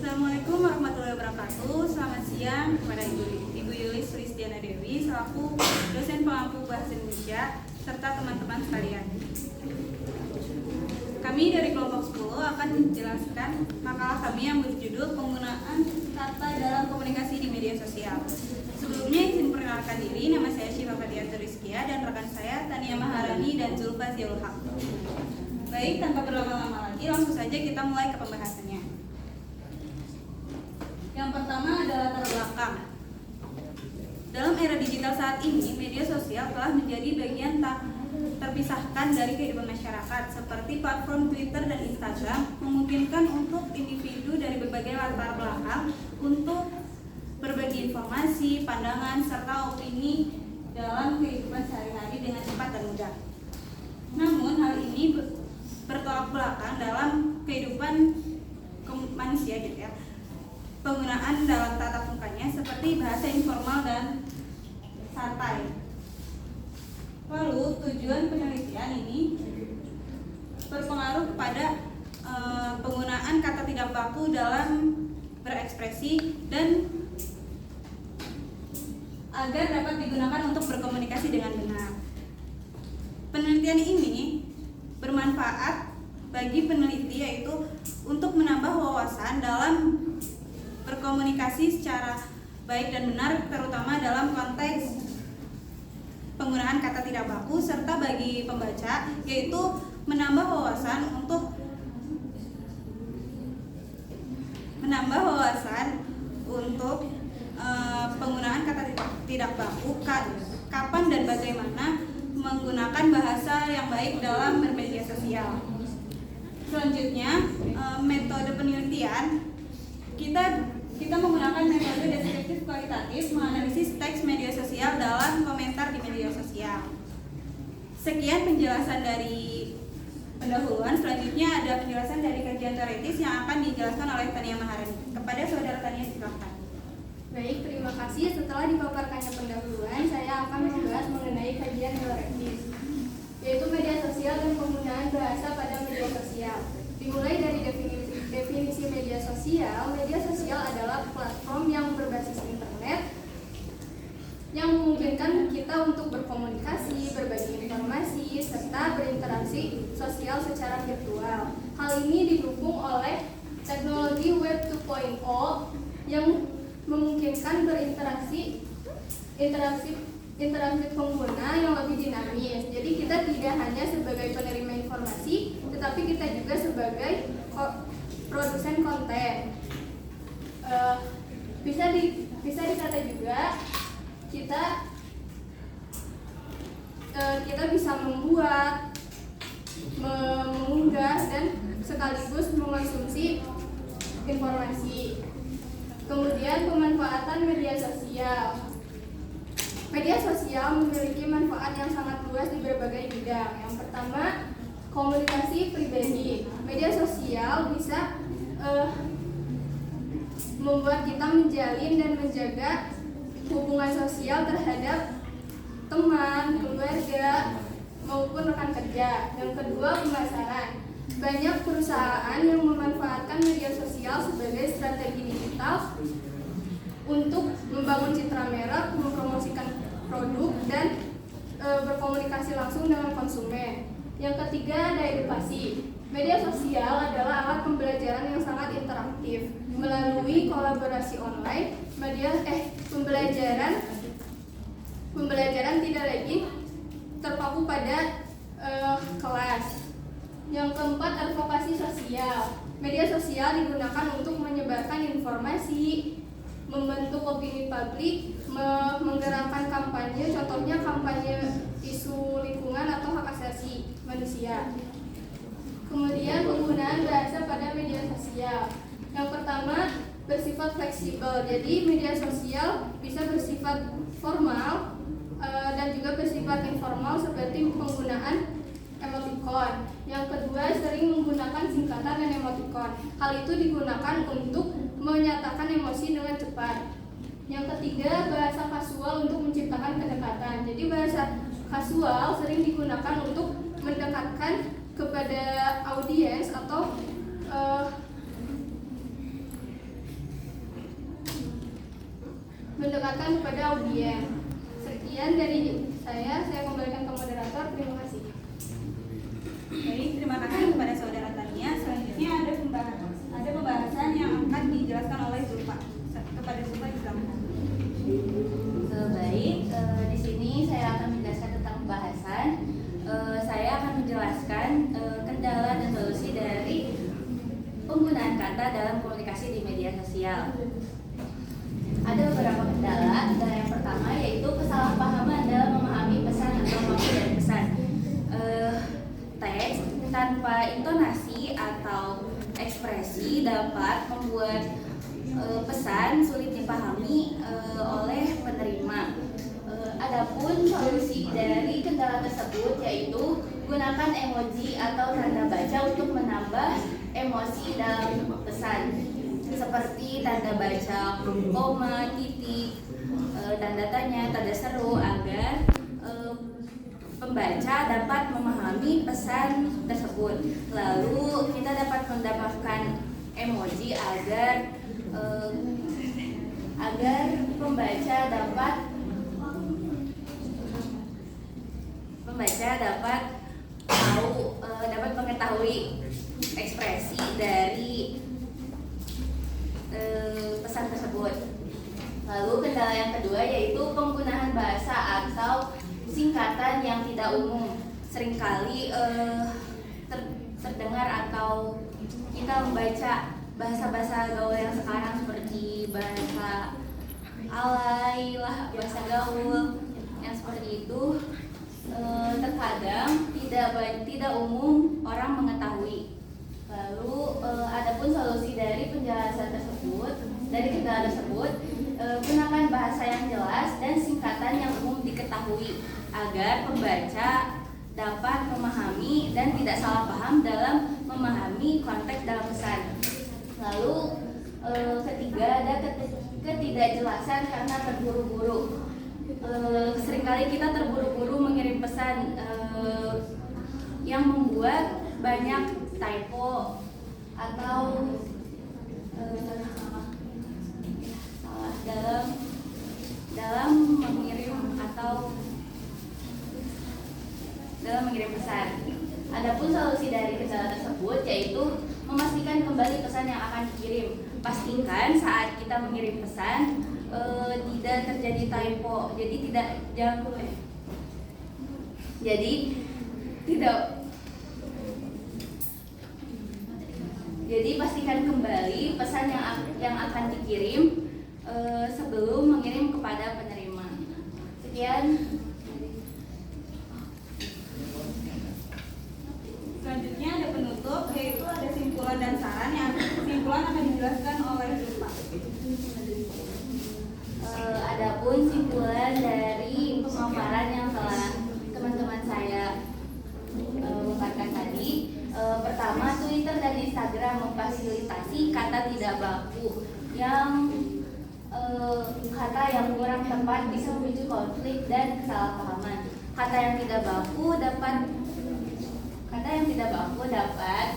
Assalamualaikum warahmatullahi wabarakatuh. Selamat siang kepada Ibu Yulis Rizdiana Dewi selaku dosen pengampu bahasa Indonesia serta teman-teman sekalian. Kami dari kelompok 10 akan menjelaskan makalah kami yang berjudul penggunaan kata dalam komunikasi di media sosial. Sebelumnya izin perkenalkan diri, nama saya Syifa Fatiatur Rizkia dan rekan saya Tania Maharani dan Zulfa Ziaul Haq. Baik, tanpa berlama-lama lagi, langsung saja kita mulai ke pembahasannya. Yang pertama adalah latar belakang. Dalam era digital saat ini, media sosial telah menjadi bagian tak terpisahkan dari kehidupan masyarakat, seperti platform Twitter dan Instagram memungkinkan untuk individu dari berbagai latar belakang untuk berbagi informasi, pandangan, serta opini dalam kehidupan sehari-hari dengan cepat dan mudah. Namun hal ini bertolak belakang dalam kehidupan manusia gitu ya. Penggunaan dalam tatap mukanya seperti bahasa informal dan santai. Lalu tujuan penelitian ini berpengaruh kepada penggunaan kata tidak baku dalam berekspresi dan agar dapat digunakan untuk berkomunikasi dengan benar. Penelitian ini bermanfaat bagi peneliti yaitu untuk menambah wawasan dalam berkomunikasi secara baik dan benar, terutama dalam konteks penggunaan kata tidak baku, serta bagi pembaca yaitu menambah wawasan untuk penggunaan kata tidak baku, kapan dan bagaimana menggunakan bahasa yang baik dalam bermedia sosial. Selanjutnya, metode penelitian kita menggunakan metode deskriptif kualitatif menganalisis teks media sosial dalam komentar di media sosial. Sekian penjelasan dari pendahuluan. Selanjutnya ada penjelasan dari kajian teoritis yang akan dijelaskan oleh Tania Maharani. Kepada saudara Tania, silakan. Baik, terima kasih. Setelah dipaparkannya pendahuluan, saya akan membahas mengenai kajian teoritis, yaitu media sosial dan penggunaan bahasa pada media sosial. Dimulai dari definisi media sosial adalah platform yang berbasis internet yang memungkinkan kita untuk berkomunikasi, berbagi informasi, serta berinteraksi sosial secara virtual. Hal ini didukung oleh teknologi Web 2.0 yang memungkinkan interaksi pengguna yang lebih dinamis. Jadi kita tidak hanya sebagai penerima informasi, tetapi kita juga sebagai produsen konten. Bisa dikata juga kita bisa membuat, mengunggah dan sekaligus mengonsumsi informasi. Kemudian pemanfaatan media sosial. Media sosial memiliki manfaat yang sangat luas di berbagai bidang. Yang pertama, komunikasi pribadi. Media sosial bisa membuat kita menjalin dan menjaga hubungan sosial terhadap teman, keluarga, maupun rekan kerja. Yang kedua, pemasaran. Banyak perusahaan yang memanfaatkan media sosial sebagai strategi digital untuk membangun citra merek, mempromosikan produk, dan berkomunikasi langsung dengan konsumen. Yang ketiga, ada edukasi. Media sosial adalah alat pembelajaran yang sangat interaktif. Melalui kolaborasi online, pembelajaran tidak lagi terpaku pada kelas. Yang keempat, advokasi sosial. Media sosial digunakan untuk menyebarkan informasi, membentuk opini publik, menggerakkan kampanye, contohnya kampanye isu lingkungan atau hak asasi manusia. Kemudian penggunaan bahasa pada media sosial. Yang pertama, bersifat fleksibel. Jadi media sosial bisa bersifat formal dan juga bersifat informal seperti penggunaan emoticon. Yang kedua, sering menggunakan singkatan dan emoticon. Hal itu digunakan untuk menyatakan emosi dengan cepat. Yang ketiga, bahasa kasual untuk menciptakan kedekatan. Jadi bahasa kasual sering digunakan untuk mendekatkan kepada audiens atau diperdengarkan kepada audiens. Sekian dari saya kembalikan ke moderator. Terima kasih. Baik, terima kasih kepada saudara Tania. Selanjutnya ada pembahasan yang akan dijelaskan oleh Zulfa. Kepada Zulfa disampaikan. Baik, di sini saya akan menjelaskan tentang pembahasan. Saya akan menjelaskan kendala dan solusi dari penggunaan kata dalam komunikasi di media sosial. Ada beberapa kendala. Kendala yang pertama yaitu kesalahpahaman dalam memahami pesan atau maksud dari pesan. Teks tanpa intonasi atau ekspresi dapat membuat pesan sulit dipahami oleh penerima. Adapun solusi dari kendala tersebut yaitu gunakan emoji atau tanda baca untuk menambah emosi dalam pesan, seperti tanda baca koma, titik, tanda tanya, tanda seru, agar pembaca dapat memahami pesan tersebut. Lalu kita dapat mendapatkan emoji agar pembaca dapat mengetahui ekspresi dari pesan tersebut. Lalu kendala yang kedua yaitu penggunaan bahasa atau singkatan yang tidak umum. Seringkali terdengar atau kita membaca bahasa-bahasa gaul yang sekarang seperti bahasa alay, bahasa gaul yang seperti itu terkadang tidak umum orang mengetahui. Lalu adapun solusi dari penjelasan tersebut, dari kendala tersebut, gunakan bahasa yang jelas dan singkatan yang umum diketahui agar pembaca dapat memahami dan tidak salah paham dalam memahami konteks dalam pesan. Lalu ketiga ada ketidakjelasan karena terburu-buru. Seringkali kita terburu-buru mengirim pesan yang membuat banyak typo atau salah dalam mengirim pesan. Adapun solusi dari kendala tersebut yaitu memastikan kembali pesan yang akan dikirim. Pastikan saat kita mengirim pesan tidak terjadi typo. Jadi pastikan kembali pesan yang akan dikirim sebelum mengirim kepada penerima. Sekian. Selanjutnya ada penutup, yaitu ada simpulan dan saran. Yang simpulan akan dijelaskan oleh Zulfa. Adapun simpulan dari pemaparan yang telah teman-teman saya ungkapkan tadi, pertama, Twitter dan Instagram memfasilitasi kata tidak baku yang kata yang kurang tepat bisa memicu konflik dan kesalahpahaman. Kata yang tidak baku dapat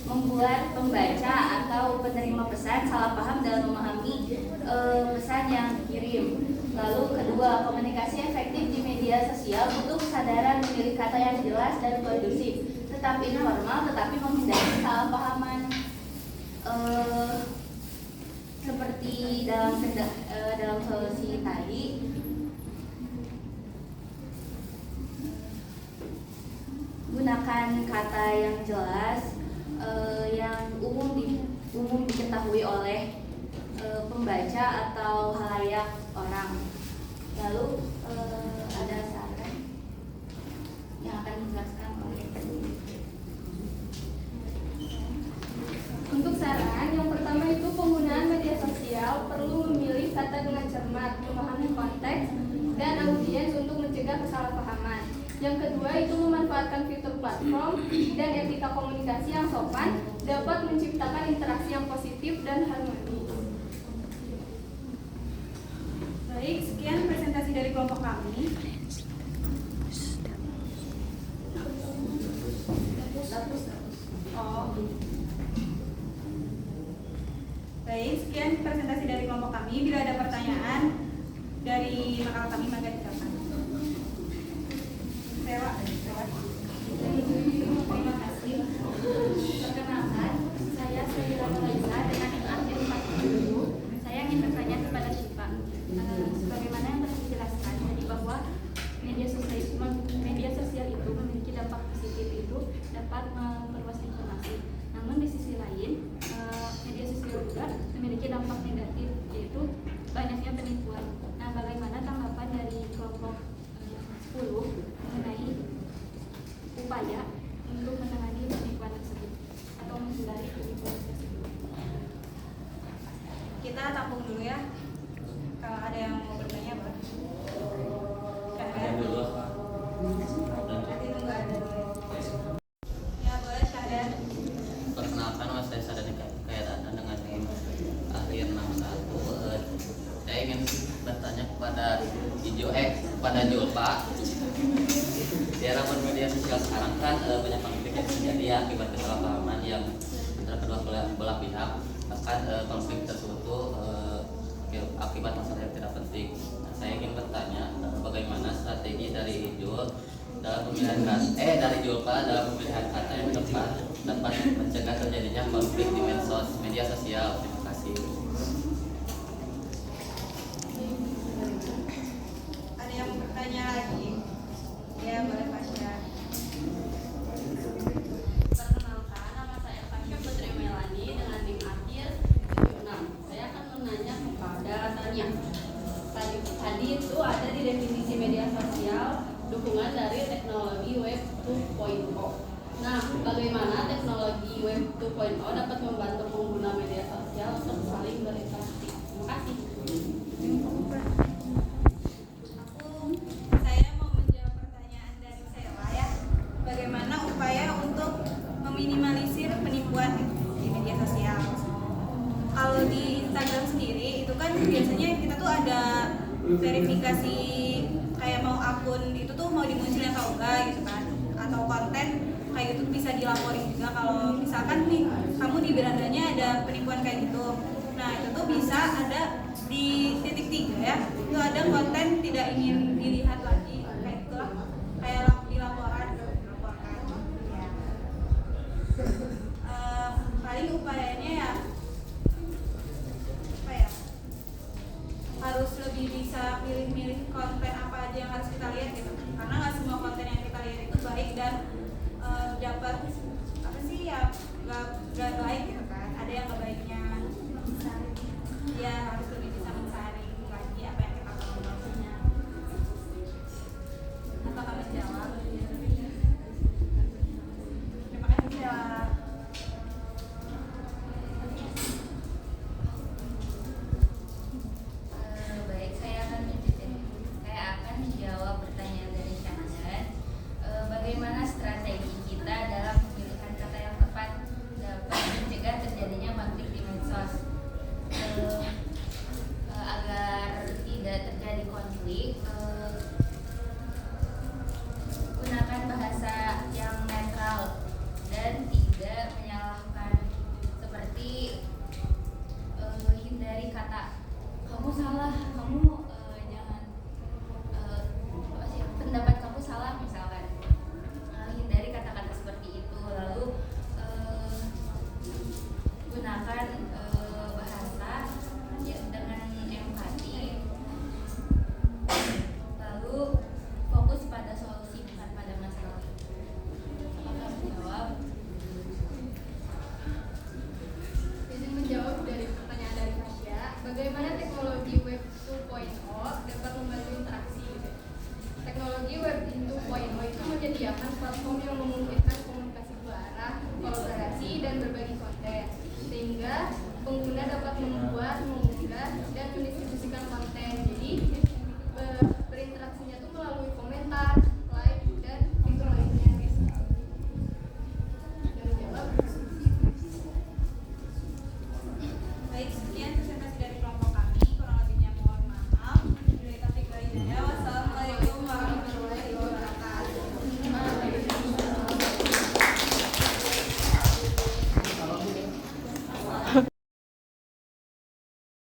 membuat pembaca atau penerima pesan salah paham dalam memahami pesan yang dikirim. Lalu kedua, komunikasi efektif di media sosial butuh kesadaran memilih kata yang jelas dan kondusif, tetap informal tetapi menghindari kesalahpahaman. Seperti dalam solusi tadi, gunakan kata yang jelas, yang umum diketahui oleh pembaca atau halayak orang. Lalu ada saran yang akan dijelaskan oleh. Untuk saran, yang pertama itu penggunaan media sosial perlu memilih kata dengan cermat, memahami konteks dan audiens untuk mencegah kesalahpahaman. Yang kedua itu memanfaatkan fitur platform dan etika komunikasi yang sopan dapat menciptakan interaksi yang positif dan harmoni. Baik, sekian presentasi dari kelompok kami. Baik, sekian presentasi dari kelompok kami. Bila ada pertanyaan dari makalah kami, maka silakan. Terima kasih. Perkenalkan, saya Sri Laisa dengan NIM akhir 47. Saya ingin bertanya kepada Syifa. Sebagaimana yang telah dijelaskan tadi bahwa media sosial itu memiliki dampak positif, itu dapat memperluas informasi. Namun di sisi lain, media sosial juga memiliki dampak negatif, yaitu banyaknya penipuan. Nah, bagaimana tanggapan dari kelompok 10 mengenai upaya untuk menangani penipuan tersebut atau menghindari penipuan tersebut? Kita tampung dulu ya. Kalau ada yang mau bertanya, boleh. Dulu apa? Nanti nunggu ada dulu. Ya, boleh Syahdan. Perkenalkan, nama saya Sadani Kayadana dengan NIM akhir 61. Saya ingin bertanya kepada kepada Julpa. Di era bermedia sosial sekarang kan banyak konflik yang terjadi ya, akibat kesalahpahaman yang antara kedua belah pihak. Bahkan konflik tersebut tuh akibat masalah yang tidak penting. Nah, saya ingin bertanya bagaimana strategi dari Jul dalam dari Julpa dalam pemilihan kata yang tepat dapat mencegah terjadinya konflik di media sosial. Terima kasih. Ada yang mau bertanya lagi? Ya, boleh Fasya. Perkenalkan, nama saya Fasya Putri Melani dengan NIM akhir 76. Saya akan menanya kepada Tania. Tadi itu ada di definisi media sosial dukungan dari teknologi web 2.0. Nah, bagaimana teknologi web 2.0 dapat membantu pengguna media sosial untuk saling berinteraksi? Terima kasih. Saya mau menjawab pertanyaan dari Sela ya. Bagaimana upaya untuk meminimalisir penipuan di media sosial? Kalau di Instagram sendiri itu kan biasanya kita tuh ada verifikasi kayak mau akun itu tuh mau dimunculin atau enggak gitu kan, atau konten kayak gitu bisa dilaporin juga kalau misalkan nih kamu di berandanya ada penipuan kayak gitu. Nah itu tuh bisa ada di titik 3 ya, itu ada konten tidak ingin dilihat lagi kayak gitulah, kayak dilaporkan ya. Paling upayanya ya apa ya, harus lebih bisa milih-milih konten apa aja yang harus kita lihat gitu, karena nggak semua konten yang kita lihat itu baik dan dapat apa sih ya, nggak baik gitu kan, ada yang nggak baiknya. Ya harus lebih bisa mensaring lagi apa yang kita mau. Apakah menjawab? Terima kasih Bella. Baik, saya akan menjawab pertanyaan dari Syahdan. Bagaimana strategi kita dalam pemilihan kata yang tepat dapat mencegah terjadinya konflik di medsos? Agar tidak terjadi konflik, gunakan bahasa yang netral dan tidak menyalahkan, seperti hindari kata kamu salah, kamu jangan pendapat kamu salah misalkan. Hindari kata-kata seperti itu. Lalu gunakan bahasa ya, dengan empati. Lalu fokus pada solusi bukan pada masalah. Apakah menjawab? Izin menjawab dari pertanyaan dari Fasya, bagaimana teknologi web 2.0 dapat membantu interaksi? Teknologi web 2.0 itu menyediakan platform yang memungkinkan komunikasi dua arah, kolaborasi, dan berbagi konten, sehingga pengguna dapat membuat, mengunggah, dan mendistribusikan